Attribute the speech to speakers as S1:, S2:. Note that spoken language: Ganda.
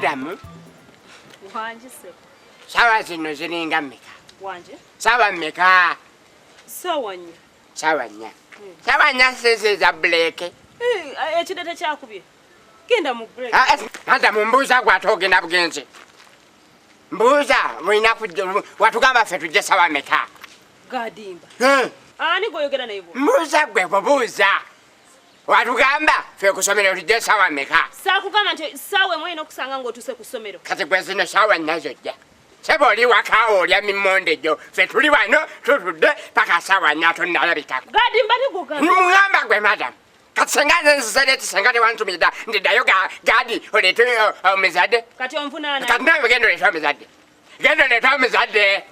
S1: Madam.
S2: Wanje se.
S1: Sawa zino ziringa meka.
S2: Wanje.
S1: Sawa meka.
S2: Sawa nya.
S1: Sawa nya. Sawa nya sisi za bleke.
S2: Ekidete kyakubye. Genda mu break.
S1: Madam mbuza gwatoge na bugenzi. Mbuza mwina watugamba ffe tujje sawa meka.
S2: Gadimba. Ani goyogera naye bo.
S1: Mbuza gwe bubuza. Watugamba ffe kusomero tujje sawa meka.
S2: Sakugamba nti sawa mwine okusanga ng'otuse ku ssomero.
S1: Kati gwe zino sawa nazo jja. Sebo oli waka olya mimonde jo. Ffe tuli wano tutudde paka sawa nya tonnalabikako.
S2: Gadimba nigugamba.
S1: Mungamba gwe madam. Kati senga sengate wantumida ndidayo gadi olete omuzadde.
S2: Kati onvunaana.
S1: Kati nawe genda olete omuzadde. Genda olete omuzadde.